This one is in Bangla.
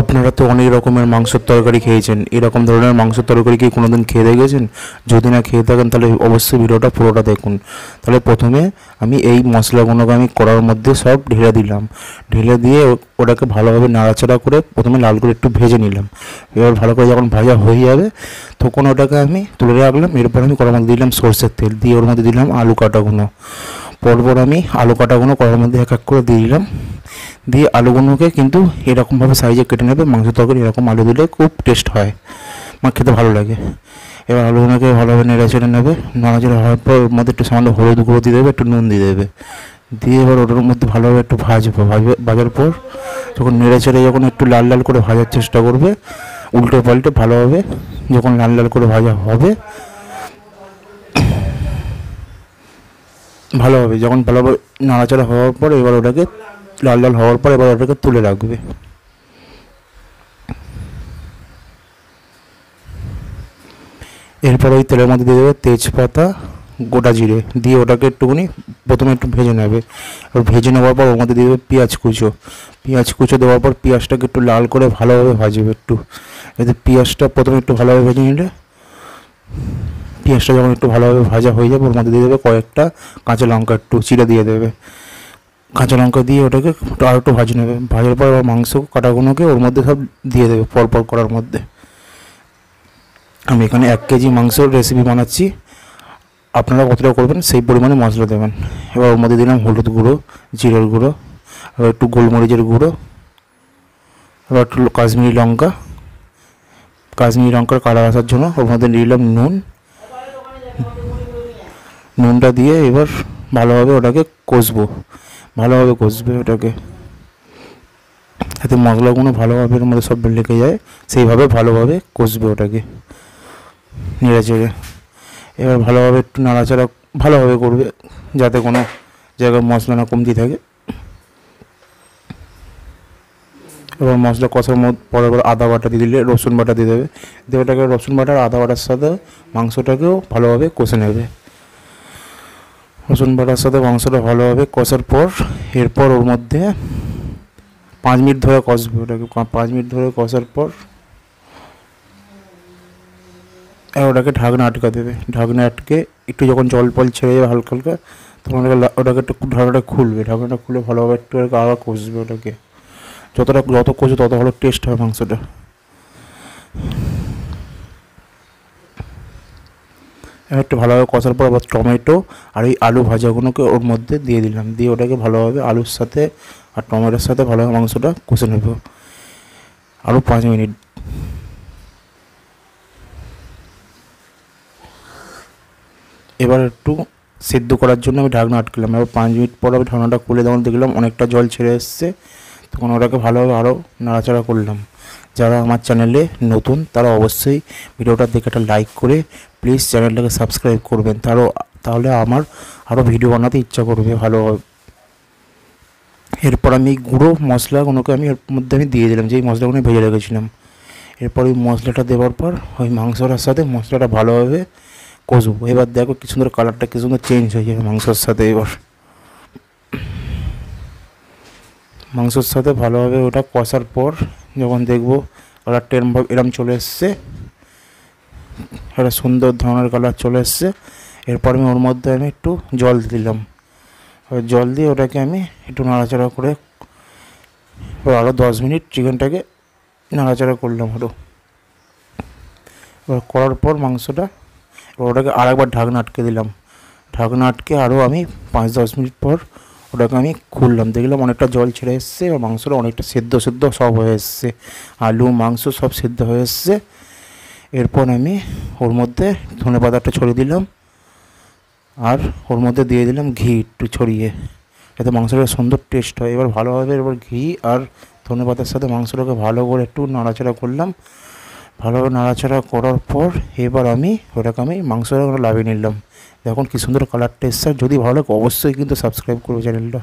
আপনারা তো অনেক রকমের মাংসের তরকারি খেয়েছেন, এরকম ধরনের মাংসের তরকারি কি কোনোদিন খেয়ে দেখেছেন? যদি না খেয়ে থাকেন তাহলে অবশ্যই ভিডিওটা পুরোটা দেখুন। তাহলে প্রথমে আমি এই মশলাগুলোকে আমি কড়ার মধ্যে সব ঢেলে দিলাম। ঢেলে দিয়ে ওটাকে ভালোভাবে নাড়াচাড়া করে প্রথমে লাল করে একটু ভেজে নিলাম। এবার ভালো করে যখন ভাজা হয়ে যাবে তখন ওটাকে আমি তুলে রাখলাম। এরপর আমি কড়ার মধ্যে দিলাম সরষের তেল, দিয়ে ওর মধ্যে দিলাম আলু কাটাগুলো। পরপর আমি আলু কাটাগুলো কড়ার মধ্যে এক এক করে দিয়ে দিলাম। দিয়ে আলুগুলোকে কিন্তু এরকমভাবে সাইজে কেটে নেবে। মাংসের তরকারি এরকম আলু দিলে খুব টেস্ট হয়, আমার খেতে ভালো লাগে। এবার আলুগুলোকে ভালোভাবে নেড়ে চেড়ে নেবে। নাড়াচাড়া হওয়ার পর ওর মধ্যে একটু সামান্য হলুদ গুঁড়ো দিয়ে দেবে, একটু নুন দিয়ে দেবে। দিয়ে এবার ওটার মধ্যে ভালোভাবে একটু ভাজার পর যখন নেড়ে চেড়ে যখন একটু লাল লাল করে ভাজার চেষ্টা করবে, উল্টে পাল্টে ভালোভাবে যখন লাল লাল করে ভাজা হবে, ভালোভাবে যখন ভালোভাবে নাড়াচাড়া হওয়ার পর এবার ওটাকে লাল লাল হওয়ার পর এবার ওটাকে তুলে রাখবে। এরপর ওই তেলের মধ্যে দিয়ে দেবে তেজপাতা, গোটা জিরে, দিয়ে ওটাকে একটুখানি প্রথমে একটু ভেজে নেবে। এবার ভেজে নেওয়ার পর ওর মধ্যে দিয়ে দেবে পেঁয়াজ কুচো দেওয়ার পর পেঁয়াজটাকে একটু লাল করে ভালোভাবে ভাজবে। একটু এতে পেঁয়াজটা প্রথমে একটু ভালোভাবে ভেজে নিলে, পেঁয়াজটা যখন একটু ভালোভাবে ভাজা হয়ে যাবে ওর মধ্যে দিয়ে দেবে কয়েকটা কাঁচা লঙ্কা, একটু চিড়ে দিয়ে দেবে। কাঁচা লঙ্কা দিয়ে ওটাকে আর একটু ভাজে নেবে। ভাজার পর আবার মাংস কাটাগুলোকে ওর মধ্যে সব দিয়ে দেবে পরপর করার মধ্যে। আমি এখানে 1 কেজি মাংসর রেসিপি বানাচ্ছি, আপনারা কতটা করবেন সেই পরিমাণে মশলা দেবেন। এবার ওর মধ্যে দিলাম হলুদ গুঁড়ো, জিরের গুঁড়ো, এবার একটু গোলমরিচের গুঁড়ো, এবার একটু কাশ্মীরি লঙ্কার কালার আসার জন্য ওর মধ্যে দিলাম নুনটা দিয়ে এবার ভালোভাবে ওটাকে কষবে ওটাকে, যাতে মশলাগুলো ভালোভাবে এর মধ্যে সব লেগে যায়, সেইভাবে ভালোভাবে কষবে ওটাকে নেড়ে চেড়ে। এবার ভালোভাবে একটু নাড়াচাড়া ভালোভাবে করবে যাতে কোনো জায়গায় মশলা না কমতি থাকে। এবার মশলা কষার পরে আদা বাটা দিয়ে দিলে, রসুন বাটা দিয়ে দেবে। দিয়ে ওটাকে রসুন বাটার আদা বাটার সাথে মাংসটাকেও ভালোভাবে কষে নেবে। রসুন বাটার সাথে মাংসটা ভালোভাবে কষার পর এরপর ওর মধ্যে 5 মিনিট ধরে কষবে ওটাকে। 5 মিনিট ধরে কষার পর ওটাকে ঢাকনা আটকা দেবে। ঢাকনা আটকে একটু যখন জল ছেড়ে যাবে হালকা হালকা, তখন ওটাকে একটু ঢাকনাটা ঢাকনাটা খুলে ভালোভাবে একটু আবার কষবে ওটাকে। যত কষবে তত ভালো টেস্ট হয় মাংসটা। একটু ভালোভাবে কষার পর আবার টমেটো আর এই আলু ভাজাগুলোকে ওর মধ্যে দিয়ে দিলাম। দিয়ে ওটাকে ভালোভাবে আলুর সাথে আর টমেটোর সাথে ভালোভাবে মাংসটা কষে নেব আরও 5 মিনিট। এবার একটু সেদ্ধ করার জন্য আমি ঢাকনা আটকালাম। এবার 5 মিনিট পর আমি ঢাকনাটা খুলে যখন দেখলাম অনেকটা জল ছেড়ে এসছে, তখন ওটাকে ভালোভাবে আরও নাড়াচাড়া করলাম। যারা আমার চ্যানেলে নতুন তারা অবশ্যই ভিডিওটা দেখে একটা লাইক করে প্লিজ চ্যানেলটাকে সাবস্ক্রাইব করবেন, তাহলে আমার আরও ভিডিও বানাতে ইচ্ছা করবে ভালোভাবে। এরপর আমি গুঁড়ো মশলাগুলোকে আমি এর মধ্যে দিয়ে দিলাম, যেই মশলাগুলো ভেজে রেখেছিলাম। এরপর ওই মশলাটা দেওয়ার পর ওই মাংসটার সাথে মশলাটা ভালোভাবে কষবো। এবার দেখো কি সুন্দর কালারটা, কি সুন্দর চেঞ্জ হয়ে যাবে মাংসর সাথে। এবার মাংসর সাথে ভালোভাবে ওটা কষার পর যখন দেখবো কালারটা এরম চলে এসছে, একটা সুন্দর ধরনের কালার চলে এসছে, এরপর আমি ওর মধ্যে একটু জল দিলাম। জল দিয়ে ওটাকে আমি একটু নাড়াচাড়া করে আরও 10 মিনিট চিকেনটাকে নাড়াচাড়া করলাম এবার করার পর মাংসটা ওটাকে আরেকবার ঢাকনা আটকে দিলাম। ঢাকনা আটকে আরও আমি 5-10 মিনিট পর ওটাকে আমি খুললাম, দেখলাম অনেকটা জল ছেড়ে এসছে এবং মাংসটা অনেকটা সেদ্ধ সব হয়ে এসছে, আলু মাংস সব সেদ্ধ হয়ে এসছে। এরপর আমি ওর মধ্যে ধনেপাতাটা ছড়িয়ে দিলাম আর ওর মধ্যে দিয়ে দিলাম ঘি একটু ছড়িয়ে, যাতে মাংসটা সুন্দর টেস্ট হয়। এবার ভালোভাবে ঘি আর ধনেপাতার সাথে মাংসটাকে ভালো করে একটু নাড়াচাড়া করলাম। ভালোভাবে নাড়াচাড়া করার পর এবার আমি ওটাকে মাংসটা লাভিয়ে নিলাম। দেখুন কি সুন্দর কালারটা এসছে। যদি ভালো লাগে অবশ্যই কিন্তু সাবস্ক্রাইব করবে চ্যানেলটা।